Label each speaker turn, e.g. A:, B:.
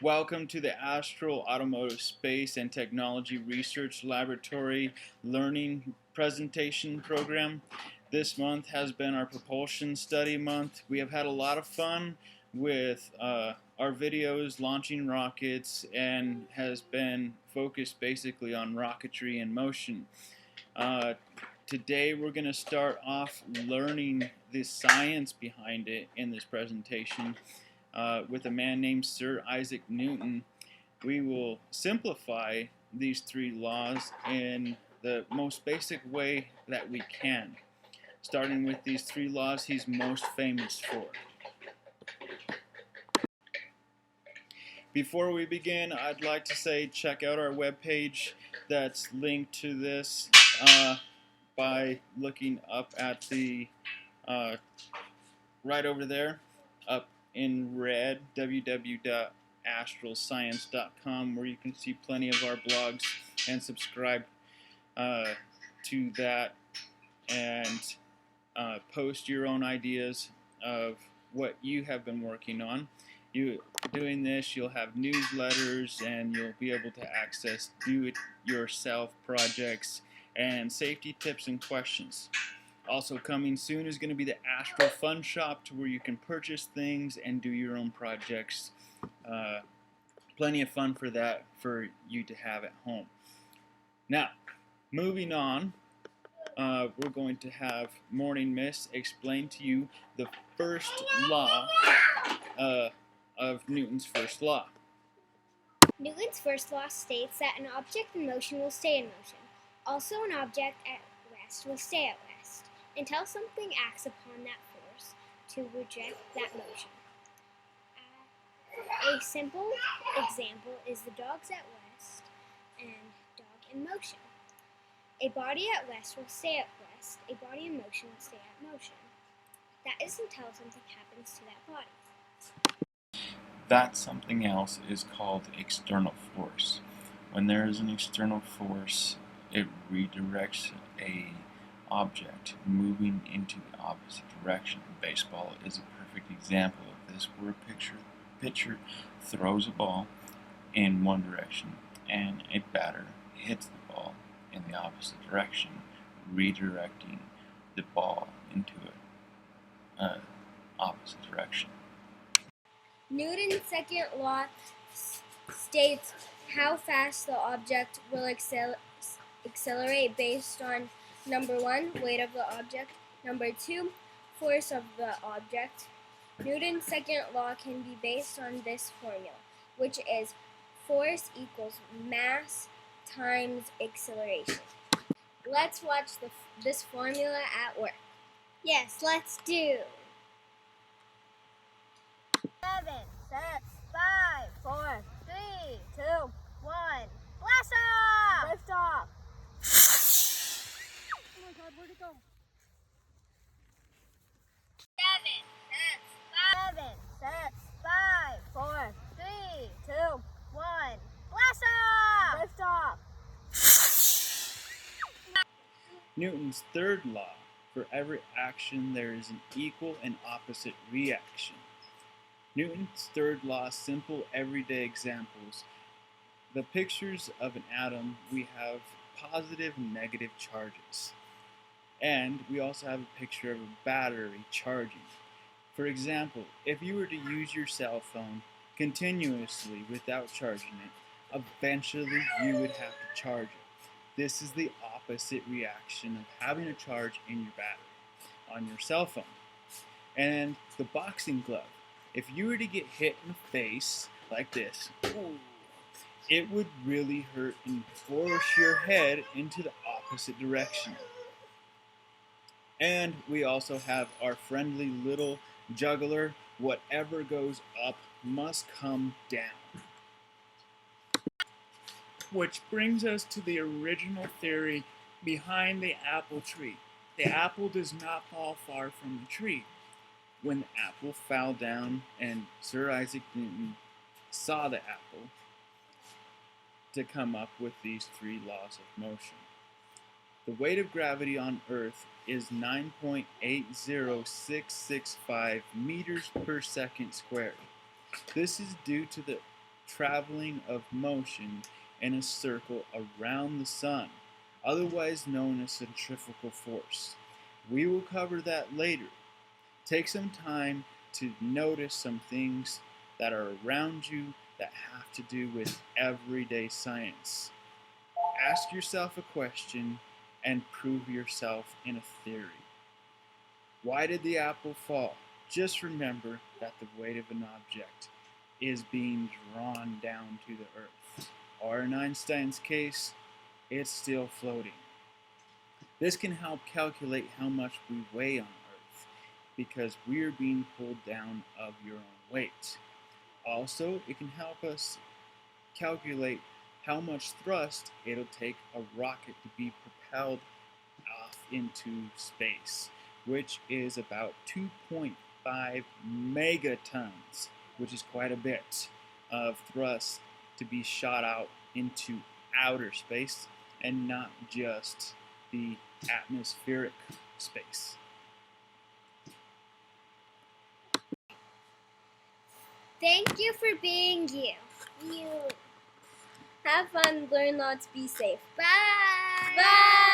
A: Welcome to the Astral Automotive Space and Technology Research Laboratory Learning Presentation Program. This month has been our propulsion study month. We have had a lot of fun with our videos launching rockets and has been focused basically on rocketry and motion. Today we're going to start off learning the science behind it in this presentation. With a man named Sir Isaac Newton. We will simplify these three laws in the most basic way that we can, starting with these three laws he's most famous for. Before we begin, I'd like to say check out our webpage that's linked to this by looking up at the right over there, up in red, www.astralsciencecom, where you can see plenty of our blogs and subscribe to that and post your own ideas of what you have been working on. Doing this, you'll have newsletters and you'll be able to access do-it-yourself projects and safety tips and questions. Also coming soon is going to be the Astral Fun Shop, to where you can purchase things and do your own projects. Plenty of fun for that for you to have at home. Now, moving on, we're going to have Morning Mist explain to you the first law of Newton's first law.
B: Newton's first law states that an object in motion will stay in motion. Also, an object at rest will stay at rest until something acts upon that force to reject that motion. A simple example is the dogs at rest and dog in motion. A body at rest will stay at rest, a body in motion will stay at motion. That is until something happens to that body.
C: That something else is called external force. When there is an external force, it redirects a object moving into the opposite direction. Baseball is a perfect example of this, where a pitcher throws a ball in one direction and a batter hits the ball in the opposite direction, redirecting the ball into an opposite direction.
B: Newton's second law states how fast the object will accelerate based on number 1, weight of the object, number 2, force of the object. Newton's second law can be based on this formula, which is force equals mass times acceleration. Let's watch this formula at work. Yes, let's do. 7, 6, 5, 4, 3, 2, 1. Blast off! Lift off! Oh my God, where'd it go? 7, 6, 5, 4, 3, 2, 1. Blast off! Lift off!
A: Newton's third law: for every action there is an equal and opposite reaction. Newton's third law, simple everyday examples. The pictures of an atom, we have positive and negative charges. And we also have a picture of a battery charging. For example, if you were to use your cell phone continuously without charging it, eventually you would have to charge it. This is the opposite reaction of having a charge in your battery on your cell phone. And the boxing glove, if you were to get hit in the face like this, it would really hurt and force your head into the opposite direction. And we also have our friendly little juggler: whatever goes up must come down. Which brings us to the original theory behind the apple tree. The apple does not fall far from the tree. When the apple fell down and Sir Isaac Newton saw the apple, to come up with these three laws of motion. The weight of gravity on Earth is 9.80665 meters per second squared. This is due to the traveling of motion in a circle around the sun, otherwise known as centrifugal force. We will cover that later. Take some time to notice some things that are around you that have to do with everyday science. Ask yourself a question and prove yourself in a theory. Why did the apple fall? Just remember that the weight of an object is being drawn down to the earth. Or in Einstein's case, it's still floating. This can help calculate how much we weigh on Earth because we're being pulled down of your own weight. Also, it can help us calculate how much thrust it'll take a rocket to be propelled off into space, which is about 2.5 megatons, which is quite a bit of thrust to be shot out into outer space and not just the atmospheric space.
B: Thank you for being you. You have fun, learn lots, be safe. Bye. Bye.